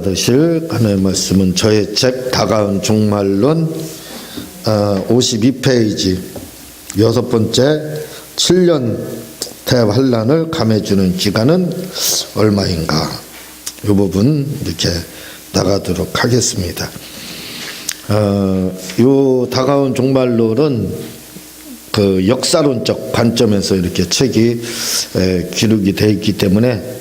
받으실 하나님의 말씀은 저의 책 다가온 종말론 52페이지 6번째 7년 대환란을 감해주는 기간은 얼마인가, 이 부분 이렇게 나가도록 하겠습니다. 이 다가온 종말론은 그 역사론적 관점에서 이렇게 책이 기록이 되어 있기 때문에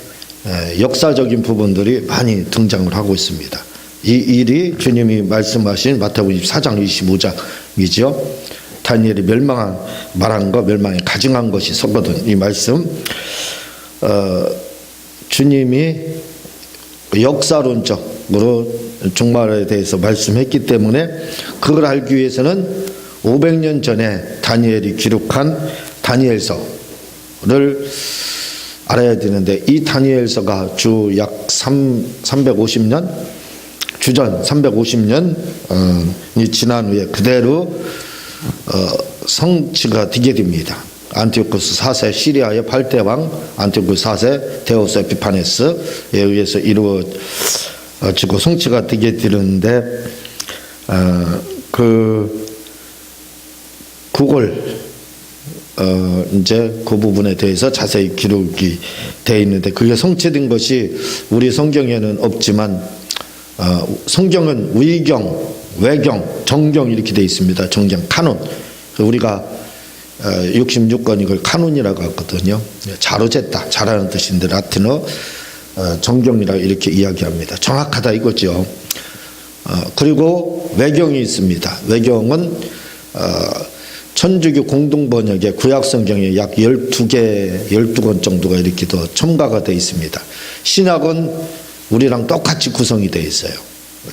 역사적인 부분들이 많이 등장을 하고 있습니다. 이 일이 주님이 말씀하신 마태복음 24장 25장이죠. 다니엘이 말한 거, 멸망에 가증한 것이 서거든. 이 말씀 주님이 역사론적으로 종말에 대해서 말씀했기 때문에 그걸 알기 위해서는 500년 전에 다니엘이 기록한 다니엘서를 알아야 되는데, 이 다니엘서가 주 약 350년, 주전 350년이 지난 후에 그대로 성취가 되게 됩니다. 안티오쿠스 4세 시리아의 8대 왕 안티오쿠스 4세 데오스 에피파네스에 의해서 이루어지고 성취가 되게 되는데, 그걸 이제 그 부분에 대해서 자세히 기록이 되어 있는데, 그게 성취된 것이 우리 성경에는 없지만 성경은 위경, 외경, 정경 이렇게 되어 있습니다. 정경, 카논. 우리가 66권 이걸 카논이라고 하거든요. 자로쟀다, 잘하는 뜻인데 라틴어 정경이라고 이렇게 이야기합니다. 정확하다 이거죠. 그리고 외경이 있습니다. 외경은 천주교 공동번역의 구약성경에 약 12권 정도가 이렇게 더 첨가가 되어 있습니다. 신약은 우리랑 똑같이 구성이 되어 있어요.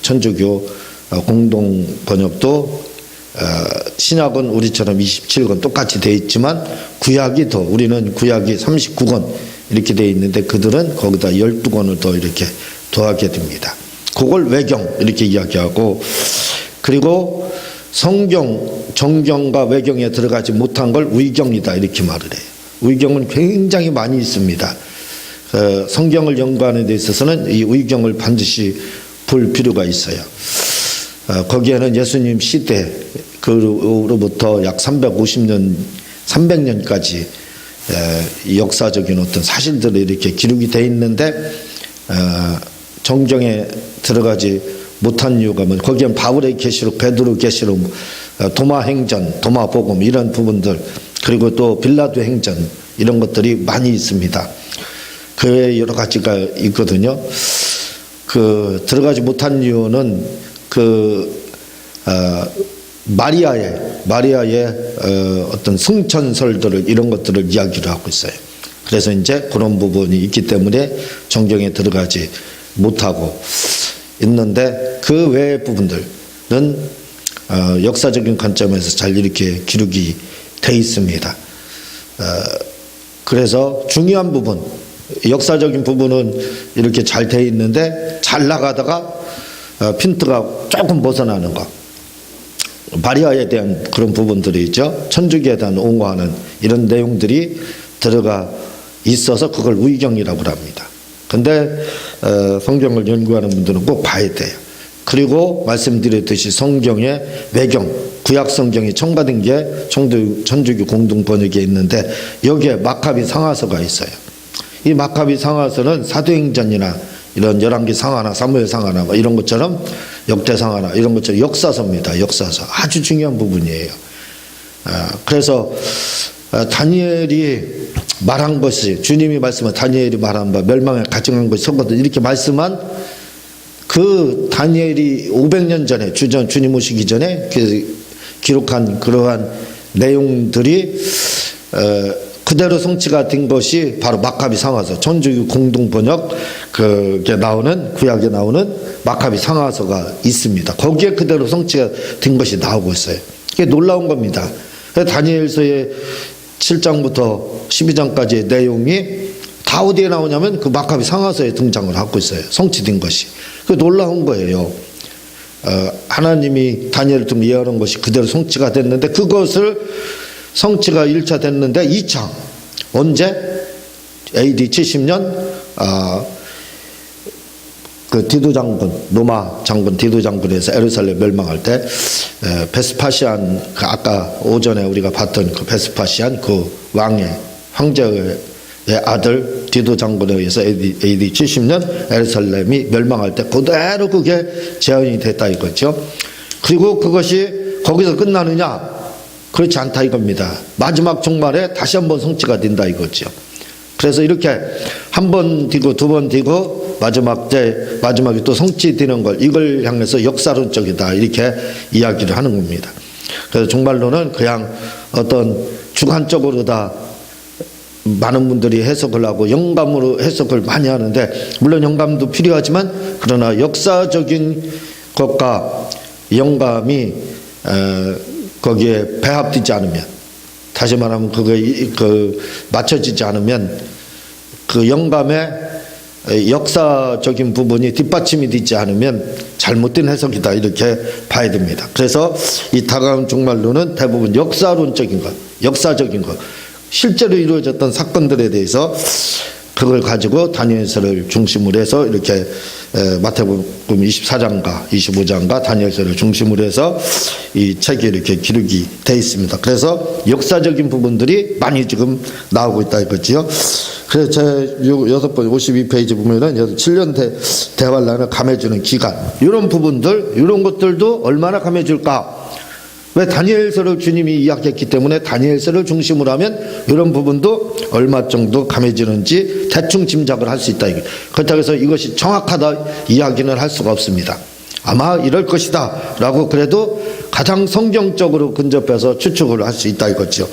천주교 공동번역도 신약은 우리처럼 27권 똑같이 되어 있지만 우리는 구약이 39권 이렇게 되어 있는데 그들은 거기다 12권을 더 이렇게 더하게 됩니다. 그걸 외경 이렇게 이야기하고, 그리고 성경, 정경과 외경에 들어가지 못한 걸 위경이다 이렇게 말을 해요. 위경은 굉장히 많이 있습니다. 성경을 연구하는 데 있어서는 이 위경을 반드시 볼 필요가 있어요. 거기에는 예수님 시대 그로부터 약 300년까지 역사적인 어떤 사실들이 이렇게 기록이 되어 있는데, 정경에 들어가지 못한 이유가 뭐, 거기엔 바울의 계시록, 베드로 계시록, 도마 행전, 도마 복음 이런 부분들, 그리고 또 빌라도 행전 이런 것들이 많이 있습니다. 그 외에 여러 가지가 있거든요. 들어가지 못한 이유는 마리아의 어떤 성천설들을, 이런 것들을 이야기를 하고 있어요. 그래서 이제 그런 부분이 있기 때문에 정경에 들어가지 못하고 있는데, 그 외의 부분들은 역사적인 관점에서 잘 이렇게 기록이 돼 있습니다. 그래서 중요한 부분, 역사적인 부분은 이렇게 잘 돼 있는데 잘 나가다가 핀트가 조금 벗어나는 것, 마리아에 대한 그런 부분들이 있죠. 천주교에 대한 옹호하는 이런 내용들이 들어가 있어서 그걸 위경이라고 합니다. 근데 성경을 연구하는 분들은 꼭 봐야 돼요. 그리고 말씀드렸듯이 성경의 외경, 구약 성경이 첨가된 게 천주교 공동 번역에 있는데, 여기에 마카비 상하서가 있어요. 이 마카비 상하서는 사도행전이나 이런 열왕기 상하나 사무엘 상하나 뭐 이런 것처럼, 역대 상하나 이런 것처럼 역사서입니다. 역사서 아주 중요한 부분이에요. 그래서 다니엘이 말한 것이, 주님이 말씀한 다니엘이 말한 바 멸망에 가증한 것이 서거든 이렇게 말씀한 그 다니엘이 500년 전에 주님 오시기 전에 기록한 그러한 내용들이 그대로 성취가 된 것이 바로 마카비 상하서, 천주교 공동 번역 그게 나오는, 구약에 나오는 마카비 상하서가 있습니다. 거기에 그대로 성취가 된 것이 나오고 있어요. 이게 놀라운 겁니다. 다니엘서의 7장부터 12장까지의 내용이 다 어디에 나오냐면 그 마카비 상하서에 등장을 하고 있어요. 성취된 것이. 그 놀라운 거예요. 하나님이 다니엘을 통해 예언한 것이 그대로 성취가 됐는데, 그것을 성취가 1차 됐는데 2차 언제? AD 70년 그 디도 장군, 로마 장군 디도 장군에서 예루살렘 멸망할 때 베스파시안, 그 아까 오전에 우리가 봤던 그 베스파시안 그 왕의 황제의 아들 디도 장군에 의해서 AD 70년 예루살렘이 멸망할 때 그대로 그게 재현이 됐다 이거죠. 그리고 그것이 거기서 끝나느냐? 그렇지 않다 이겁니다. 마지막 종말에 다시 한번 성취가 된다 이거죠. 그래서 이렇게 한 번 뒤고 두 번 뒤고 마지막에 또 성취되는 걸, 이걸 향해서 역사론적이다 이렇게 이야기를 하는 겁니다. 그래서 종말론은 그냥 어떤 주관적으로 다 많은 분들이 해석을 하고 영감으로 해석을 많이 하는데, 물론 영감도 필요하지만 그러나 역사적인 것과 영감이 거기에 배합되지 않으면, 다시 말하면 그게 맞춰지지 않으면 그 영감의 역사적인 부분이 뒷받침이 되지 않으면 잘못된 해석이다 이렇게 봐야 됩니다. 그래서 이 다가온 종말론은 대부분 역사론적인 것, 역사적인 것, 실제로 이루어졌던 사건들에 대해서 그걸 가지고 다니엘서를 중심으로 해서 이렇게 마태복음 24장과 25장과 다니엘서를 중심으로 해서 이 책이 이렇게 기록이 되어 있습니다. 그래서 역사적인 부분들이 많이 지금 나오고 있다 이거지요. 그래서 제 6번 52페이지 보면은 7년 대환란을 감해주는 기간, 이런 부분들, 이런 것들도 얼마나 감해줄까? 왜 다니엘서를 주님이 이야기했기 때문에 다니엘서를 중심으로 하면 이런 부분도 얼마 정도 감해지는지 대충 짐작을 할 수 있다. 그렇다고 해서 이것이 정확하다 이야기는 할 수가 없습니다. 아마 이럴 것이다 라고 그래도 가장 성경적으로 근접해서 추측을 할 수 있다 이거죠.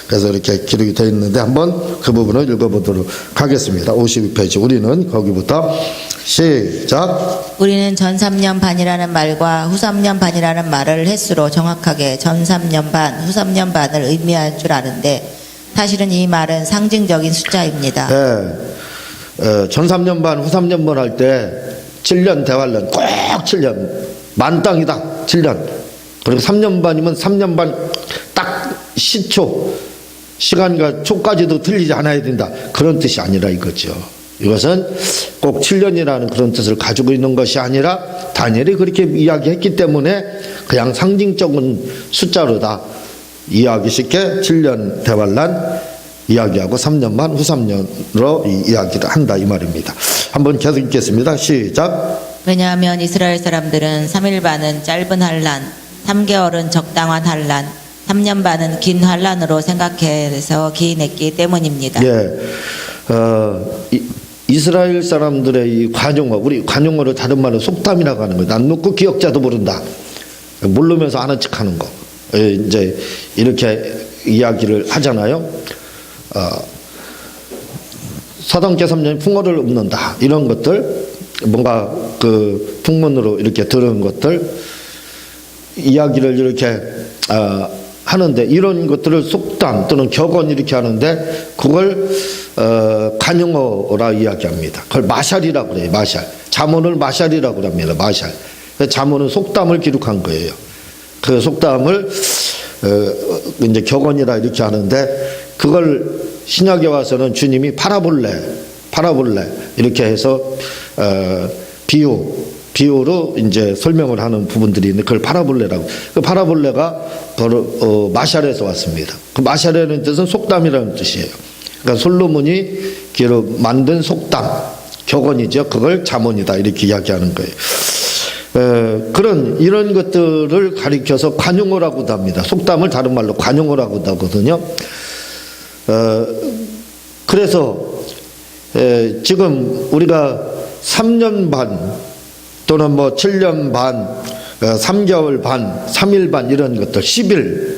그래서 이렇게 기록이 되어 있는데 한번 그 부분을 읽어보도록 하겠습니다. 52페이지 우리는 거기부터 시작. 우리는 전 3년 반이라는 말과 후 3년 반이라는 말을 횟수로 정확하게 전 3년 반, 후 3년 반을 의미할 줄 아는데 사실은 이 말은 상징적인 숫자입니다. 네. 전 3년 반, 후 3년 반 할 때 7년 대환란, 꼭 7년, 만땅이다 7년. 그리고 3년 반이면 3년 반 딱 시초, 시간과 초까지도 틀리지 않아야 된다, 그런 뜻이 아니라 이거죠. 이것은 꼭 7년이라는 그런 뜻을 가지고 있는 것이 아니라 다니엘이 그렇게 이야기했기 때문에 그냥 상징적인 숫자로 다 이해하기 쉽게 7년 대환란 이야기하고 3년 반, 후 3년으로 이야기를 한다 이 말입니다. 한번 계속 읽겠습니다. 시작. 왜냐하면 이스라엘 사람들은 3일 반은 짧은 환란, 3개월은 적당한 환란, 3년 반은 긴 환란으로 생각해서 기인했기 때문입니다. 예, 이스라엘 사람들의 이 관용어, 우리 관용어를 다른 말로 속담이라고 하는 거예요. 난 묻고 기억자도 모른다. 모르면서 아는 척하는 거. 이제 이렇게 이야기를 하잖아요. 서당계 3년이 풍어를 읊는다. 이런 것들, 뭔가 그 풍문으로 이렇게 들은 것들, 이야기를 이렇게 하는데, 이런 것들을 속담 또는 격언 이렇게 하는데 그걸 관용어라 이야기합니다. 그걸 마샬이라고 그래요. 마샬. 잠언을 마샬이라고 합니다. 마샬. 잠언은 속담을 기록한 거예요. 그 속담을 이제 격언이라 이렇게 하는데, 그걸 신약에 와서는 주님이 파라볼레 이렇게 해서 비유로 이제 설명을 하는 부분들이 있는데 그걸 파라볼레라고. 그 파라볼레가 바로 마샬에서 왔습니다. 그 마샬이라는 뜻은 속담이라는 뜻이에요. 그러니까 솔로몬이 만든 속담, 격언이죠. 그걸 잠언이다 이렇게 이야기하는 거예요. 이런 것들을 가리켜서 관용어라고도 합니다. 속담을 다른 말로 관용어라고도 하거든요. 그래서 지금 우리가 3년 반 또는 뭐 7년 반, 3개월 반, 3일 반 이런 것들, 10일,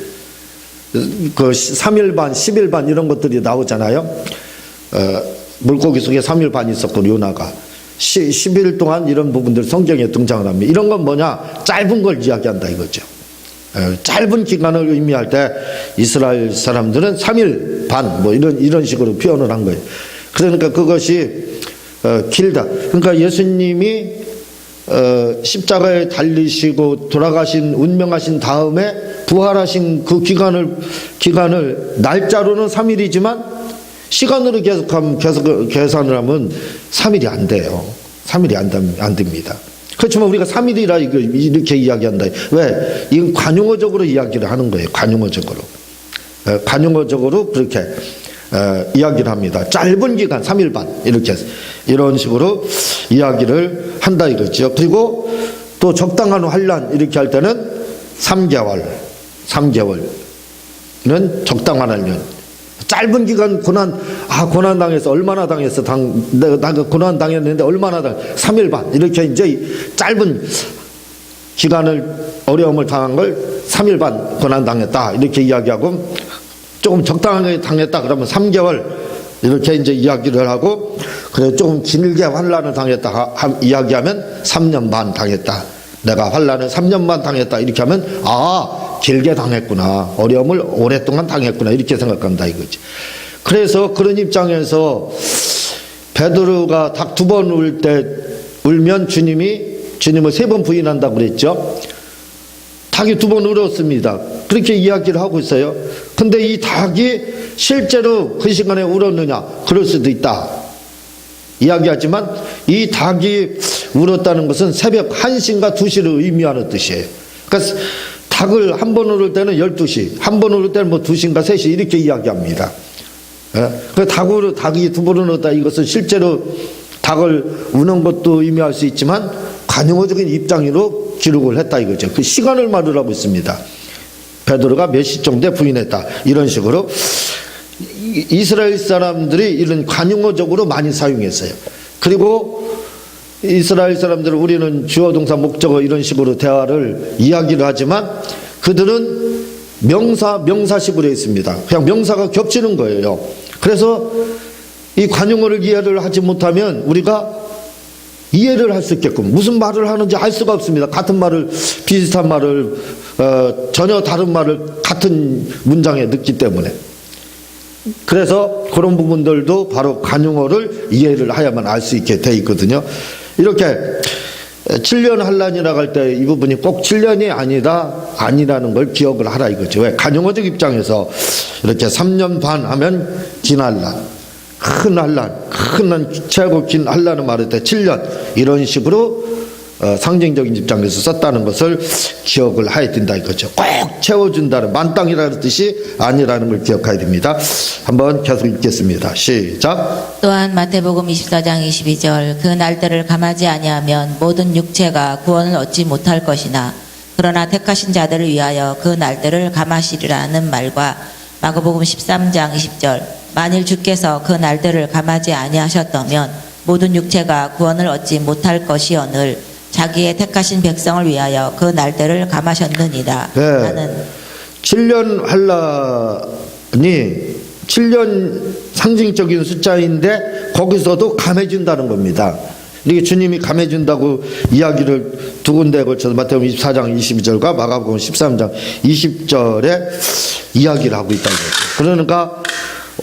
그 3일 반, 10일 반 이런 것들이 나오잖아요. 물고기 속에 3일 반이 있었고 요나가 10일 동안 이런 부분들 성경에 등장을 합니다. 이런 건 뭐냐? 짧은 걸 이야기한다 이거죠. 짧은 기간을 의미할 때 이스라엘 사람들은 3일 반 뭐 이런 식으로 표현을 한 거예요. 그러니까 그것이 길다. 그러니까 예수님이 십자가에 달리시고 돌아가신 운명하신 다음에 부활하신 그 기간을 날짜로는 3일이지만 시간으로 계속 계산을 하면 3일이 안 돼요. 3일이 안 됩니다. 그렇지만 우리가 3일이라 이렇게 이야기한다. 왜? 이건 관용어적으로 이야기를 하는 거예요. 관용어적으로. 관용어적으로 그렇게 이야기를 합니다. 짧은 기간 3일 반 이렇게 이런 식으로 이야기를 한다 이거죠. 그리고 또 적당한 환란 이렇게 할 때는 3개월은 적당한 환란. 짧은 기간 고난 당해서 얼마나 당했어? 내가 고난 당했는데 얼마나 3일 반 이렇게 이제 짧은 기간을 어려움을 당한 걸 3일 반 고난 당했다 이렇게 이야기하고, 조금 적당하게 당했다 그러면 3개월 이렇게 이제 이야기를 하고, 그래 조금 길게 환란을 당했다 이야기하면 3년 반 당했다. 내가 환란을 3년 반 당했다 이렇게 하면 길게 당했구나, 어려움을 오랫동안 당했구나 이렇게 생각한다 이거지. 그래서 그런 입장에서 베드로가 닭 2번 울면 주님을 3번 부인한다고 그랬죠. 닭이 2번 울었습니다. 그렇게 이야기를 하고 있어요. 근데 이 닭이 실제로 그 시간에 울었느냐? 그럴 수도 있다 이야기하지만, 이 닭이 울었다는 것은 새벽 1시인가 2시를 의미하는 뜻이에요. 그러니까 닭을 한 번 울을 때는 12시, 한 번 울을 때는 2시인가 3시 이렇게 이야기합니다. 닭이 2번 울었다, 이것은 실제로 닭을 우는 것도 의미할 수 있지만 관용어적인 입장으로 기록을 했다 이거죠. 그 시간을 말을 하고 있습니다. 베드로가 몇 시 정도에 부인했다 이런 식으로 이스라엘 사람들이 이런 관용어적으로 많이 사용했어요. 그리고 이스라엘 사람들은 우리는 주어 동사 목적어 이런 식으로 대화를 이야기를 하지만, 그들은 명사식으로 했습니다. 그냥 명사가 겹치는 거예요. 그래서 이 관용어를 이해를 하지 못하면 우리가 이해를 할 수 있게끔 무슨 말을 하는지 알 수가 없습니다. 같은 말을, 비슷한 말을, 전혀 다른 말을 같은 문장에 넣기 때문에. 그래서 그런 부분들도 바로 관용어를 이해를 해야만 알 수 있게 돼 있거든요. 이렇게 7년 환란이라고 할 때 이 부분이 꼭 7년이 아니라는 걸 기억을 하라 이거죠. 왜? 관용어적 입장에서 이렇게 3년 반 하면 긴 환란, 큰 환란, 최고 긴 환란을 말할 때 7년 이런 식으로 상징적인 입장에서 썼다는 것을 기억을 해야 된다 이거죠. 꼭 채워준다는, 만땅이라는 뜻이 아니라는 걸 기억해야 됩니다. 한번 계속 읽겠습니다. 시작. 또한 마태복음 24장 22절 그 날들을 감하지 아니하면 모든 육체가 구원을 얻지 못할 것이나 그러나 택하신 자들을 위하여 그 날들을 감하시리라는 말과 마가복음 13장 20절 만일 주께서 그 날들을 감하지 아니하셨다면 모든 육체가 구원을 얻지 못할 것이오늘 자기의 택하신 백성을 위하여 그 날들을 감하셨느니라. 네. 하는 7년 환란이 7년 상징적인 숫자인데 거기서도 감해준다는 겁니다. 이게 주님이 감해준다고 이야기를 두 군데에 걸쳐서 마태복음 24장 22절과 마가복음 13장 20절에 이야기를 하고 있다는 거죠. 그러니까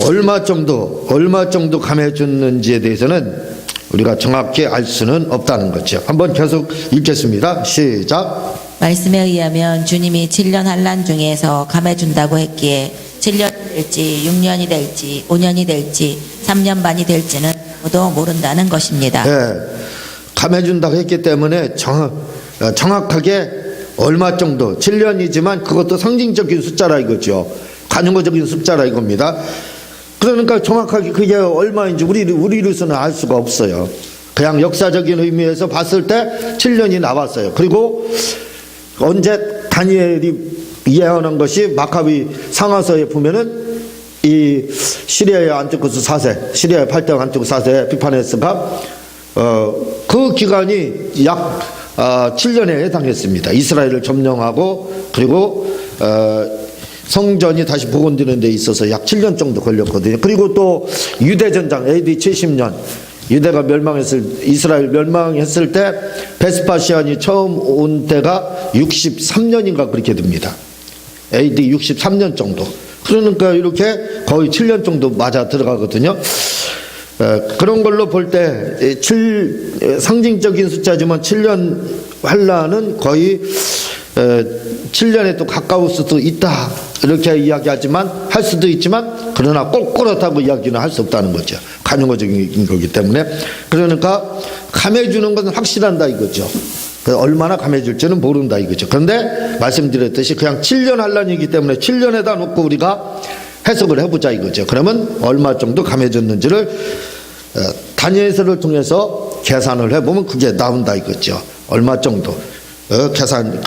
얼마 정도 감해줬는지에 대해서는 우리가 정확히 알 수는 없다는 거죠. 한번 계속 읽겠습니다. 시작. 말씀에 의하면 주님이 7년 환란 중에서 감해준다고 했기에 7년이 될지 6년이 될지 5년이 될지 3년 반이 될지는 아무도 모른다는 것입니다. 네, 감해준다고 했기 때문에 정확하게 얼마 정도, 7년이지만 그것도 상징적인 숫자라 이거죠. 관용어적인 숫자라 이겁니다. 그러니까 정확하게 그게 얼마인지 우리로서는 알 수가 없어요. 그냥 역사적인 의미에서 봤을 때 7년이 나왔어요. 그리고 언제 다니엘이 예언한 것이 마카비 상하서에 보면은 이 시리아의 안티오쿠스 4세, 시리아의 8대 안티오쿠스 4세 에피파네스가 그 기간이 약 7년에 해당했습니다. 이스라엘을 점령하고 그리고 성전이 다시 복원되는 데 있어서 약 7년 정도 걸렸거든요. 그리고 또 유대전장 AD 70년 유대가 이스라엘 멸망했을 때 베스파시안이 처음 온 때가 63년인가 그렇게 됩니다. AD 63년 정도. 그러니까 이렇게 거의 7년 정도 맞아 들어가거든요. 그런 걸로 볼 때 상징적인 숫자지만 7년 환란은 거의 7년에 또 가까울 수도 있다 이렇게 이야기하지만 할 수도 있지만 그러나 꼭 그렇다고 이야기는 할 수 없다는 거죠. 간용어적인 거기 때문에. 그러니까 감해주는 건 확실한다 이거죠. 얼마나 감해줄지는 모른다 이거죠. 그런데 말씀드렸듯이 그냥 7년 한란이기 때문에 7년에다 놓고 우리가 해석을 해보자 이거죠. 그러면 얼마 정도 감해줬는지를 다니엘서를 통해서 계산을 해보면 그게 나온다 이거죠. 얼마 정도 계산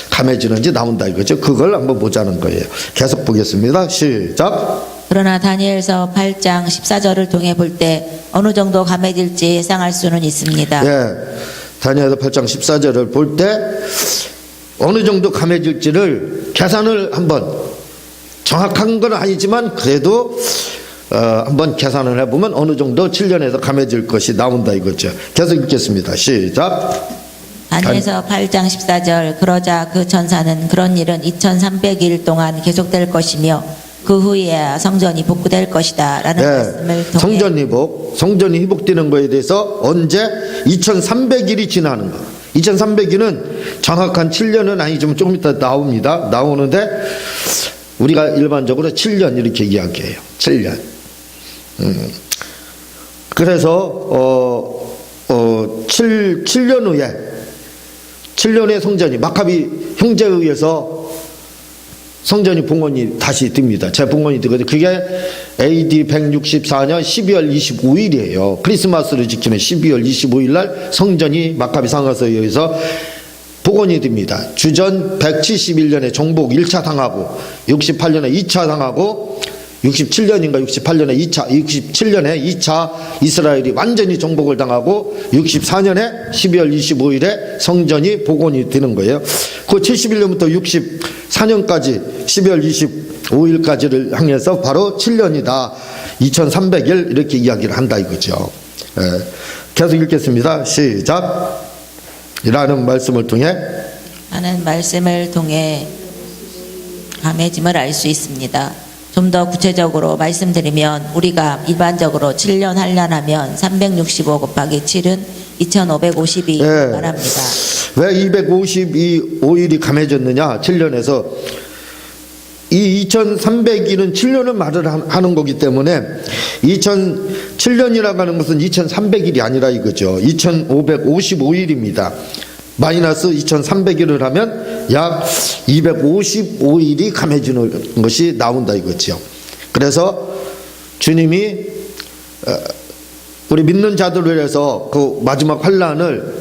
감해지는지 나온다 이거죠. 그걸 한번 보자는 거예요. 계속 보겠습니다. 시작. 그러나 다니엘서 8장 14절을 통해 볼 때 어느 정도 감해질지 예상할 수는 있습니다. 예, 다니엘서 8장 14절을 볼 때 어느 정도 감해질지를 계산을 한번 정확한 건 아니지만 그래도 한번 계산을 해보면 어느 정도 7년에서 감해질 것이 나온다 이거죠. 계속 읽겠습니다. 시작. 다니엘서 8장 14절 그러자 그 천사는 그런 일은 2300일 동안 계속될 것이며 그 후에야 성전이 복구될 것이다 라는 말씀을 통해 성전이 회복되는 거에 대해서 언제 2300일이 지나는 거. 2300일은 정확한 7년은 아니지만 조금 이따 나오는데 우리가 일반적으로 7년 이렇게 이야기해요. 7년. 그래서 7년 후에 성전이 마카비 형제에 의해서 성전이 봉헌이 다시 듭니다. 재봉헌이 되거든요. 그게 AD 164년 12월 25일이에요. 크리스마스를 지키는 12월 25일 날 성전이 마카비 상하서에 의해서 복원이 됩니다. 주전 171년에 정복 1차 당하고 68년에 2차 당하고 67년인가 68년에 2차 이스라엘이 완전히 정복을 당하고 64년에 12월 25일에 성전이 복원이 되는 거예요. 그 71년부터 64년까지 12월 25일까지를 향해서 바로 7년이다. 2300일 이렇게 이야기를 한다 이거죠. 계속 읽겠습니다. 시작. 라는 말씀을 통해 감해짐을 알 수 있습니다. 좀 더 구체적으로 말씀드리면 우리가 일반적으로 7년 한란하면 365 곱하기 7은 2552 말합니다. 왜 252일이 감해졌느냐? 7년에서 이 2300일은 7년을 말을 하는 거기 때문에 2007년이라고 하는 것은 2300일이 아니라 이거죠. 2555일입니다. 마이너스 2300일을 하면 약 255일이 감해지는 것이 나온다 이거죠. 그래서 주님이 우리 믿는 자들을 위해서 그 마지막 환란을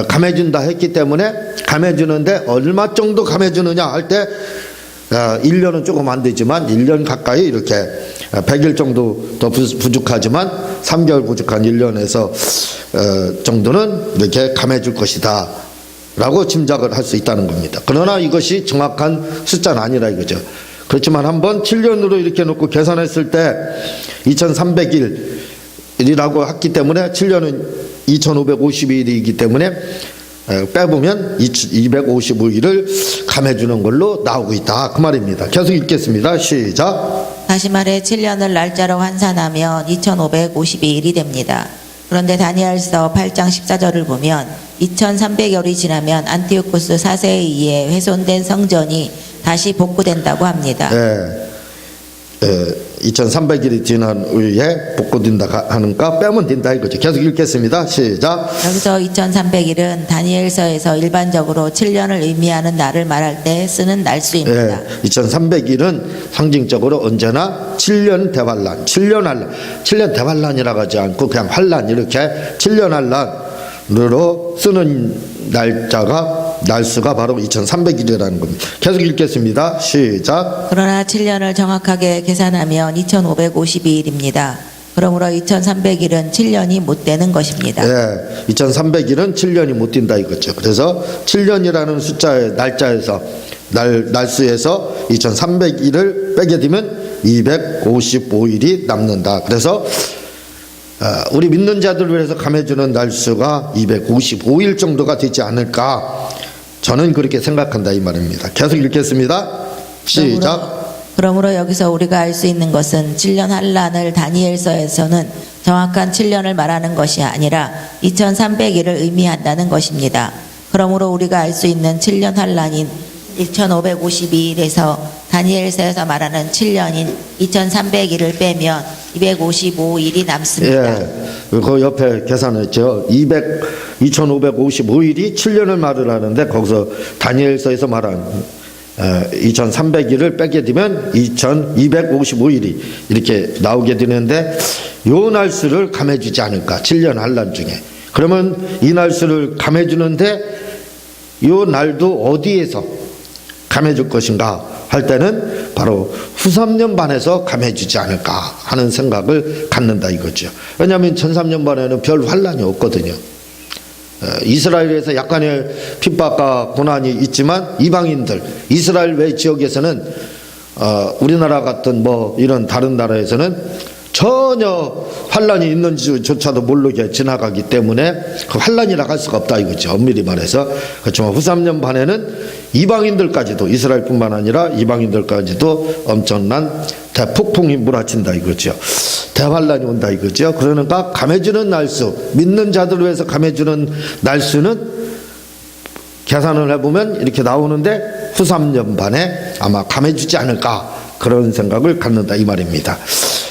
감해준다 했기 때문에 감해주는데 얼마 정도 감해주느냐 할 때 1년은 조금 안 되지만 1년 가까이 이렇게 100일 정도 더 부족하지만 3개월 부족한 1년에서 정도는 이렇게 감해줄 것이다 라고 짐작을 할 수 있다는 겁니다. 그러나 이것이 정확한 숫자는 아니라 이거죠. 그렇지만 한번 7년으로 이렇게 놓고 계산했을 때 2300일이라고 했기 때문에 7년은 2552일이기 때문에 빼보면 255일을 감해주는 걸로 나오고 있다 그 말입니다. 계속 읽겠습니다. 시작. 다시 말해 7년을 날짜로 환산하면 2552일이 됩니다. 그런데 다니엘서 8장 14절을 보면 2300여일이 지나면 안티오쿠스 4세에 의해 훼손된 성전이 다시 복구된다고 합니다. 2300일이 지난 후에 복구된다 하는가 빼면 된다 이거죠. 계속 읽겠습니다. 시작. 여기서 2300일은 다니엘서에서 일반적으로 7년을 의미하는 날을 말할 때 쓰는 날수입니다. 2300일은 상징적으로 언제나 7년 대환란, 7년 대환란이라고 하지 않고 그냥 환란 이렇게 7년 환란으로 쓰는 날수가 바로 2300일이라는 겁니다. 계속 읽겠습니다. 시작. 그러나 7년을 정확하게 계산하면 2552일입니다. 그러므로 2300일은 7년이 못 되는 것입니다. 2300일은 7년이 못 된다 이거죠. 그래서 7년이라는 숫자의 날짜에서 날수에서 2300일을 빼게 되면 255일이 남는다. 그래서 우리 믿는 자들을 위해서 감해주는 날수가 255일 정도가 되지 않을까 저는 그렇게 생각한다 이 말입니다. 계속 읽겠습니다. 시작. 그러므로 여기서 우리가 알 수 있는 것은 7년 한란을 다니엘서에서는 정확한 7년을 말하는 것이 아니라 2300일을 의미한다는 것입니다. 그러므로 우리가 알 수 있는 7년 환란인 1552일에서 다니엘서에서 말하는 7년인 2300일을 빼면 255일이 남습니다. 예, 그 옆에 계산했죠. 2555일이 7년을 말을 하는데 거기서 다니엘서에서 말한 2300일을 빼게 되면 2255일이 이렇게 나오게 되는데 요 날수를 감해주지 않을까. 7년 환란 중에. 그러면 이 날수를 감해주는데 요 날도 어디에서 감해줄 것인가 할 때는 바로 후3년반에서 감해주지 않을까 하는 생각을 갖는다 이거죠. 왜냐하면 1003년반에는 별 환란이 없거든요. 이스라엘에서 약간의 핍박과 고난이 있지만 이방인들 이스라엘 외 지역에서는 우리나라 같은 뭐 이런 다른 나라에서는 전혀 환란이 있는지조차도 모르게 지나가기 때문에 그 환란이라고 할 수가 없다 이거죠. 엄밀히 말해서. 그렇지만 후3년 반에는 이방인들까지도 이스라엘뿐만 아니라 이방인들까지도 엄청난 대폭풍이 몰아친다 이거죠. 대환란이 온다 이거죠. 그러니까 감해주는 날수, 믿는 자들을 위해서 감해주는 날수는 계산을 해보면 이렇게 나오는데 후3년 반에 아마 감해주지 않을까 그런 생각을 갖는다 이 말입니다.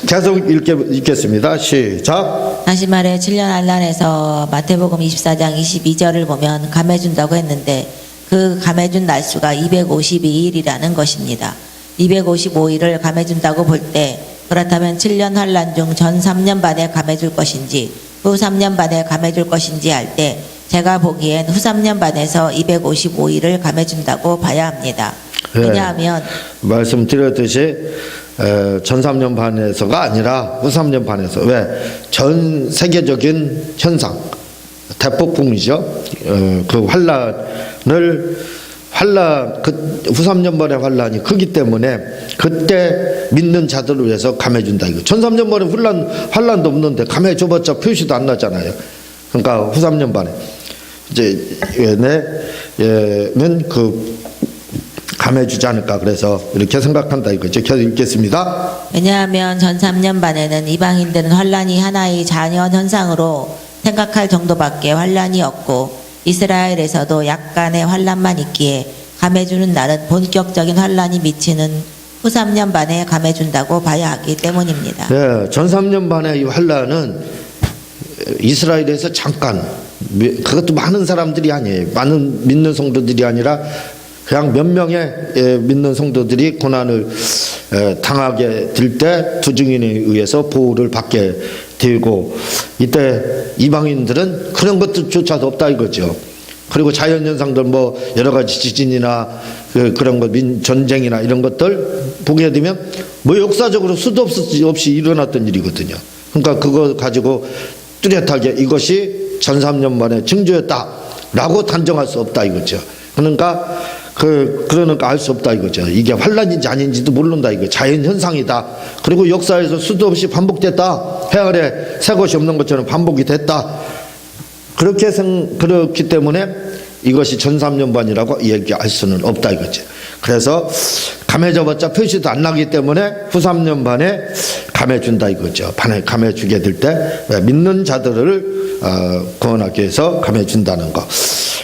계속 읽겠습니다. 시작. 다시 말해 7년 환란에서 마태복음 24장 22절을 보면 감해준다고 했는데 그 감해준 날수가 252일이라는 것입니다. 255일을 감해준다고 볼 때 그렇다면 7년 환란 중 전 3년 반에 감해줄 것인지 후 3년 반에 감해줄 것인지 할 때 제가 보기엔 후 3년 반에서 255일을 감해준다고 봐야 합니다. 왜냐하면 말씀드렸듯이 전 3년 반에서가 아니라 후 3년 반에서 왜? 전 세계적인 현상 대폭풍이죠. 그 후 3년 반의 환란이 크기 때문에 그때 믿는 자들을 위해서 감해준다 이거. 전 3년 반에 환란도 없는데 감해줘봤자 표시도 안 나잖아요. 그러니까 후 3년 반에 이제 얘는 그 감해주지 않을까 그래서 이렇게 생각한다 이거죠. 계속 읽겠습니다. 왜냐하면 전 3년 반에는 이방인들은 환란이 하나의 자연 현상으로 생각할 정도밖에 환란이 없고 이스라엘에서도 약간의 환란만 있기에 감해주는 날은 본격적인 환란이 미치는 후 3년 반에 감해준다고 봐야 하기 때문입니다. 네, 전 3년 반의 이 환란은 이스라엘에서 잠깐 그것도 많은 사람들이 아니에요. 많은 믿는 성도들이 아니라 그냥 몇 명의 믿는 성도들이 고난을 당하게 될 때 두 증인에 의해서 보호를 받게 되고 이때 이방인들은 그런 것조차도 없다 이거죠. 그리고 자연현상들 뭐 여러 가지 지진이나 그런 것 전쟁이나 이런 것들 보게 되면 뭐 역사적으로 수도 없이 일어났던 일이거든요. 그러니까 그거 가지고 뚜렷하게 이것이 전 3년 만에 징조였다라고 단정할 수 없다 이거죠. 그러니까 그러니까 알 수 없다 이거죠. 이게 환란인지 아닌지도 모른다 이거. 자연 현상이다. 그리고 역사에서 수도 없이 반복됐다. 해 아래 새 것이 없는 것처럼 반복이 됐다. 그렇기 때문에 이것이 전 3년 반이라고 얘기할 수는 없다 이거죠. 그래서 감해져봤자 표시도 안 나기 때문에 후 3년 반에 감해준다 이거죠. 감해주게 될 때 믿는 자들을 구원하기 위해서 감해준다는 거.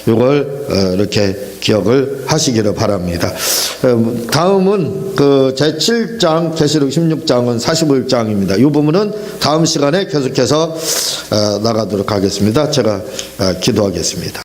이걸 이렇게 기억을 하시기를 바랍니다. 다음은 그 제7장 계시록 16장은 45장입니다. 이 부분은 다음 시간에 계속해서 나가도록 하겠습니다. 제가 기도하겠습니다.